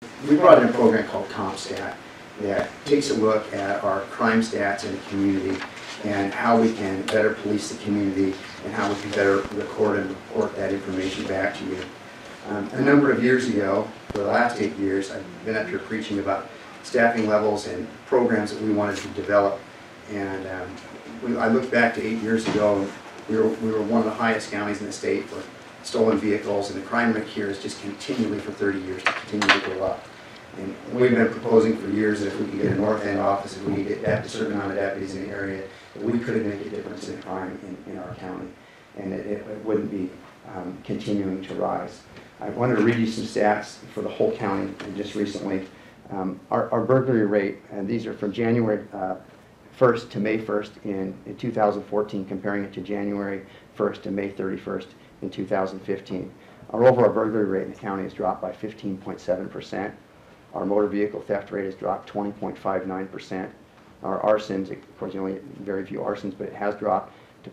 We brought in a program called CompStat that takes a look at our crime stats in the community and how we can better police the community and how we can better record and report that information back to you. A number of years ago, for the last 8 years, I've been up here preaching about staffing levels and programs that we wanted to develop. And I looked back to 8 years ago, and we were one of the highest counties in the state for stolen vehicles, and the crime rate here is just continually for 30 years to continue to go up. And we've been proposing for years that if we could get a North End office, if we could get a certain amount of deputies in the area, that we could make a difference in crime in our county, and it wouldn't be continuing to rise. I wanted to read you some stats for the whole county just recently. Our burglary rate, and these are from January 1st to May 1st in 2014, comparing it to January 1st to May 31st in 2015. Our overall burglary rate in the county has dropped by 15.7%. Our motor vehicle theft rate has dropped 20.59%. Our arsons, of course, only very few arsons, but it has dropped to,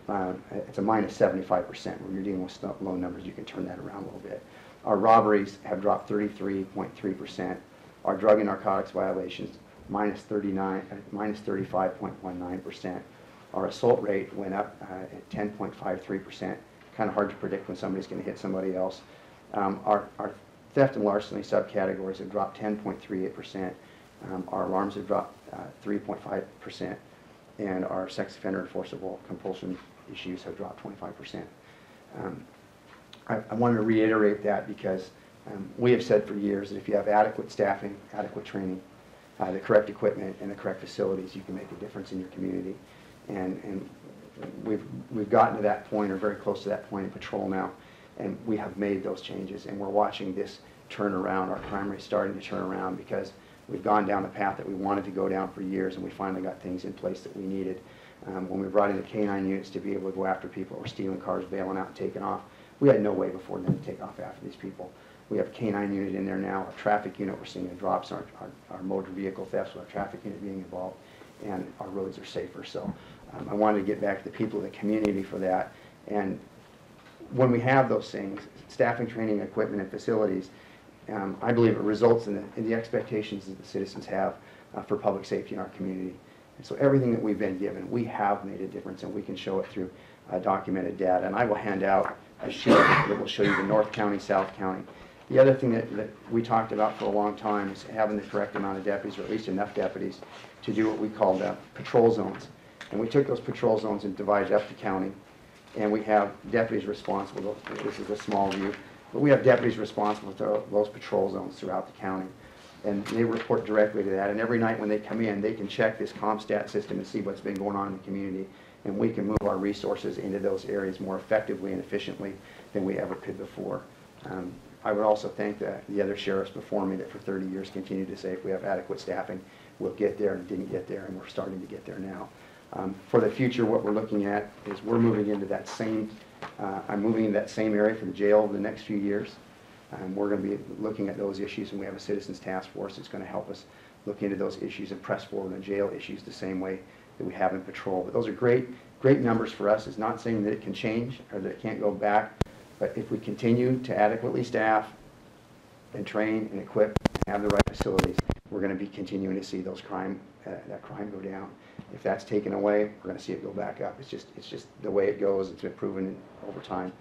it's a minus 75%. When you're dealing with low numbers, you can turn that around a little bit. Our robberies have dropped 33.3%. Our drug and narcotics violations, minus 35.19%. Our assault rate went up at 10.53%. Kind of hard to predict when somebody's going to hit somebody else. Our theft and larceny subcategories have dropped 10.38%. Our alarms have dropped 3.5%, and our sex offender enforceable compulsion issues have dropped 25%. I wanted to reiterate that because we have said for years that if you have adequate staffing, adequate training, the correct equipment, and the correct facilities, you can make a difference in your community. And we've gotten to that point, or very close to that point in patrol now, and we have made those changes, and we're watching this turn around. Our crime rate is starting to turn around because we've gone down the path that we wanted to go down for years, and we finally got things in place that we needed. When we brought in the K-9 units to be able to go after people who were stealing cars, bailing out, and taking off, we had no way before then to take off after these people. We have a K-9 unit in there now, our traffic unit, we're seeing the drops in our motor vehicle thefts with our traffic unit being involved, and our roads are safer. So I wanted to get back to the people in the community for that. And when we have those things, staffing, training, equipment, and facilities, I believe it results in the expectations that the citizens have for public safety in our community. And so everything that we've been given, we have made a difference, and we can show it through documented data. And I will hand out a sheet that will show you the North County, South County. The other thing that we talked about for a long time is having the correct amount of deputies, or at least enough deputies, to do what we called patrol zones. And we took those patrol zones and divided up the county, and we have deputies responsible. This is a small view, but we have deputies responsible for those patrol zones throughout the county, and they report directly to that. And every night when they come in, they can check this CompStat system and see what's been going on in the community, and we can move our resources into those areas more effectively and efficiently than we ever could before. I would also thank the other sheriffs before me that for 30 years continued to say if we have adequate staffing, we'll get there, and didn't get there, and we're starting to get there now. For the future, what we're looking at is we're moving into that same, I'm moving into that same area for the jail over the next few years. We're going to be looking at those issues, and we have a citizens task force that's going to help us look into those issues and press forward on jail issues the same way that we have in patrol. But those are great numbers for us. It's not saying that it can change or that it can't go back, but if we continue to adequately staff and train and equip and have the right facilities, we're going to be continuing to see those that crime go down. If that's taken away, we're going to see it go back up. It's just the way it goes. It's been proven over time.